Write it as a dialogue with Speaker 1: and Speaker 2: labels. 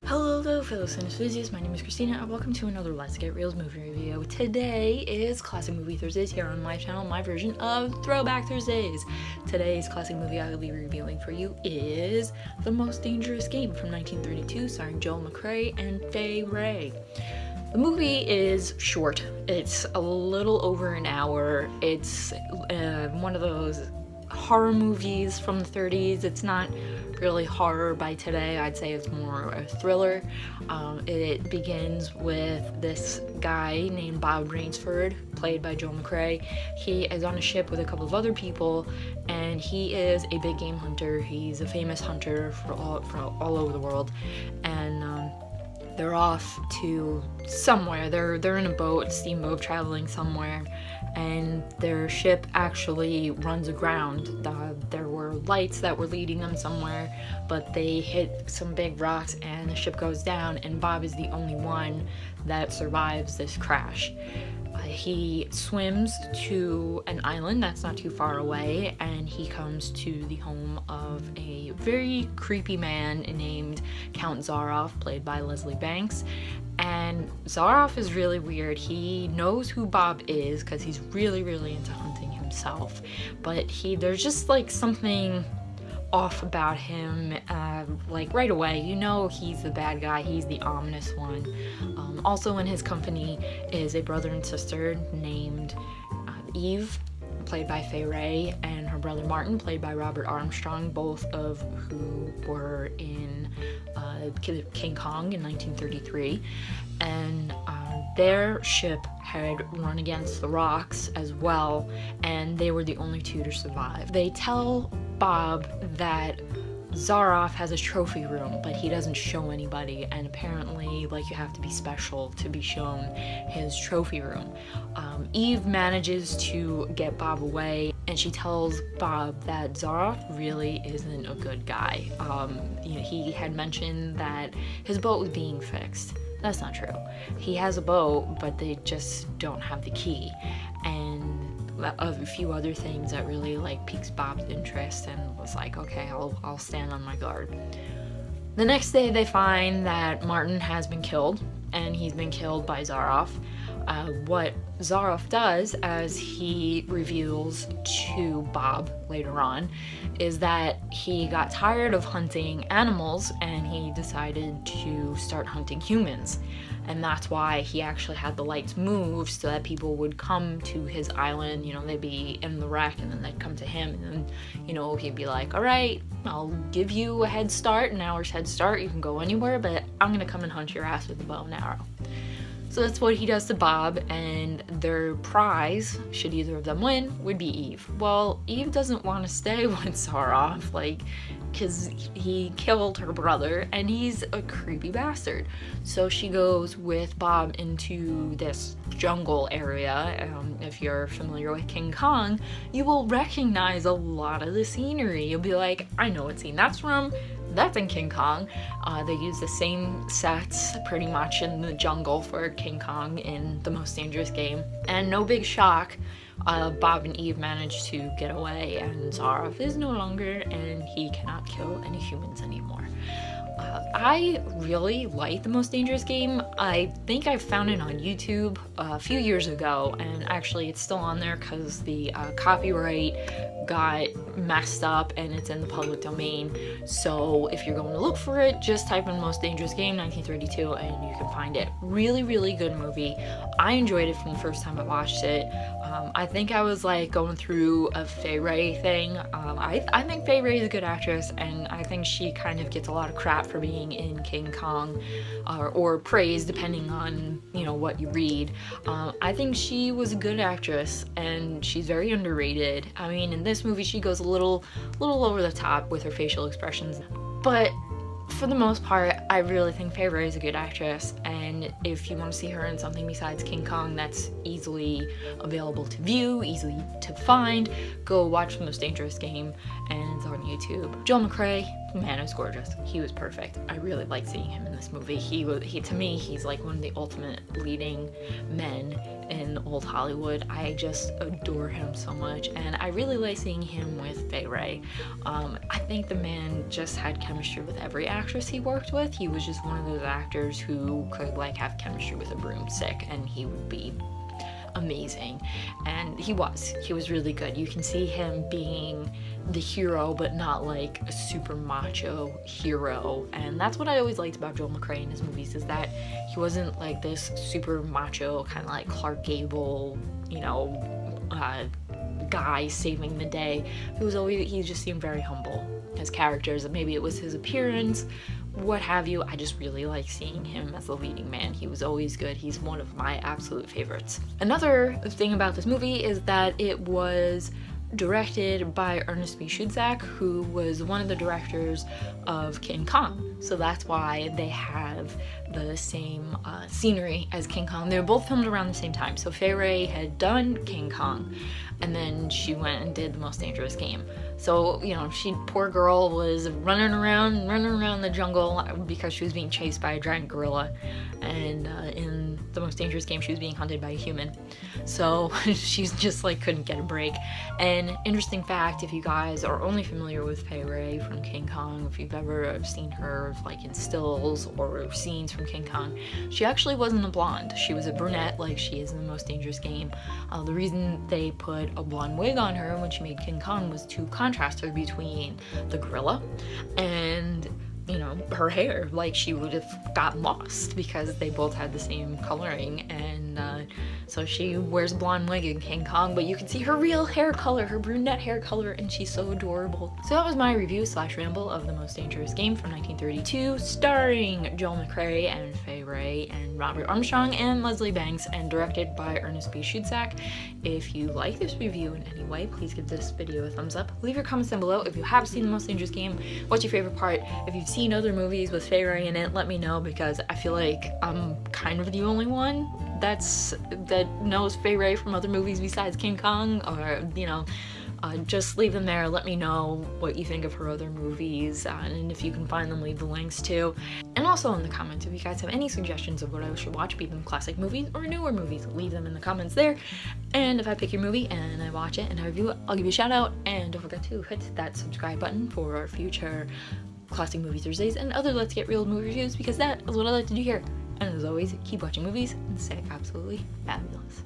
Speaker 1: Hello fellow cinephilists, my name is Christina and welcome to another Let's Get Reelz movie review. Today is Classic Movie Thursdays here on my channel, my version of Throwback Thursdays. Today's classic movie I will be reviewing for you is The Most Dangerous Game from 1932, starring McCrea and Fay Wray. The movie is short. It's a little over an hour. It's one of those horror movies from the 30s. It's not really horror by today. I'd say it's more a thriller. It begins with this guy named Bob Rainsford, played by Joel McCrea. He is on a ship with a couple of other people, and he is a big game hunter. He's a famous hunter for all over the world, and they're off to somewhere. They're in a boat, steamboat, traveling somewhere, and their ship actually runs aground. There were lights that were leading them somewhere, but they hit some big rocks and the ship goes down, and Bob is the only one that survives this crash. He swims to an island that's not too far away, and he comes to the home of a very creepy man named Count Zaroff, played by Leslie Banks. And Zaroff is really weird. He knows who Bob is because he's really into hunting himself, but there's just like something off about him, like right away. You know he's the bad guy, he's the ominous one. Also in his company is a brother and sister named Eve, played by Fay Wray, and her brother Martin, played by Robert Armstrong, both of who were in King Kong in 1933. And their ship had run against the rocks as well, and they were the only two to survive. They tell Bob that Zaroff has a trophy room, but he doesn't show anybody, and apparently like you have to be special to be shown his trophy room. Eve manages to get Bob away, and she tells Bob that Zaroff really isn't a good guy. He had mentioned that his boat was being fixed. That's not true. He has a boat, but they just don't have the key, and a few other things that really like piques Bob's interest, and was like, okay, I'll stand on my guard. The next day they find that Martin has been killed, and he's been killed by Zaroff. What Zaroff does, as he reveals to Bob later on, is that he got tired of hunting animals and he decided to start hunting humans. And that's why he actually had the lights moved, so that people would come to his island. They'd be in the wreck and then they'd come to him, and then he'd be like, all right, I'll give you a head start, an hour's head start, you can go anywhere, but I'm gonna come and hunt your ass with a bow and arrow. So that's what he does to Bob, and their prize, should either of them win, would be Eve. Well, Eve doesn't want to stay with Zaroff, because he killed her brother, and he's a creepy bastard. So she goes with Bob into this jungle area. If you're familiar with King Kong, you will recognize a lot of the scenery. You'll be like, I know what scene that's from. That's in King Kong. They use the same sets pretty much in the jungle for King Kong in The Most Dangerous Game. And no big shock, Bob and Eve manage to get away, and Zaroff is no longer, and he cannot kill any humans anymore. I really like The Most Dangerous Game. I think I found it on YouTube a few years ago, and actually it's still on there because the copyright got messed up and it's in the public domain. So if you're going to look for it, just type in Most Dangerous Game 1932 and you can find it. Really good movie. I enjoyed it from the first time I watched it. I think I was like going through a Fay Wray thing. I think Fay Wray is a good actress, and I think she kind of gets a lot of crap for being in King Kong, or praise depending on what you read. I think she was a good actress, and she's very underrated. I mean, in this movie she goes a little over the top with her facial expressions, but for the most part, I really think Fay Wray is a good actress, and if you want to see her in something besides King Kong that's easily available to view, easily to find, go watch The Most Dangerous Game, and it's on YouTube. Joel McCrea, man, is gorgeous. He was perfect. I really liked seeing him in this movie. To me, he's like one of the ultimate leading men in old Hollywood. I just adore him so much, and I really like seeing him with Fay Wray. I think the man just had chemistry with every actress he worked with. He was just one of those actors who could like have chemistry with a broomstick, and he would be amazing. And he was really good. You can see him being the hero, but not like a super macho hero, and that's what I always liked about Joel McCrea in his movies, is that he wasn't like this super macho kind of like Clark Gable, you know, guy saving the day. He just seemed very humble. His characters, maybe it was his appearance, what have you, I just really like seeing him as the leading man. He was always good. He's one of my absolute favorites. Another thing about this movie is that it was directed by Ernest B. Schutzack, who was one of the directors of King Kong. So that's why they have the same scenery as King Kong. They were both filmed around the same time. So Fay Wray had done King Kong, and then she went and did The Most Dangerous Game. So, you know, poor girl was running around the jungle because she was being chased by a giant gorilla, and in The Most Dangerous Game she was being hunted by a human. So she's just like couldn't get a break. And interesting fact, if you guys are only familiar with Fay Wray from King Kong, if you've ever seen her like in stills or scenes from King Kong, she actually wasn't a blonde. She was a brunette like she is in The Most Dangerous Game. The reason they put a blonde wig on her when she made King Kong was to contrast her between the gorilla and, you know, her hair. Like, she would have gotten lost because they both had the same coloring, and so she wears a blonde wig in King Kong, but you can see her real hair color, her brunette hair color, and she's so adorable. So that was my review / ramble of The Most Dangerous Game from 1932, starring Joel McCrea and Fay Wray and Robert Armstrong and Leslie Banks, and directed by Ernest B. Schutzack. If you like this review in any way, please give this video a thumbs up. Leave your comments down below. If you have seen The Most Dangerous Game, what's your favorite part? If you've seen other movies with Fay Wray in it, let me know, because I feel like I'm kind of the only one that knows Fay Wray from other movies besides King Kong, or, you know, just leave them there. Let me know what you think of her other movies, and if you can find them, leave the links too. And also in the comments, if you guys have any suggestions of what I should watch, be them classic movies or newer movies, leave them in the comments there. And if I pick your movie and I watch it and I review it, I'll give you a shout out. And don't forget to hit that subscribe button for our future Classic Movie Thursdays and other Let's Get Real movie reviews, because that is what I like to do here. And as always, keep watching movies and stay absolutely fabulous.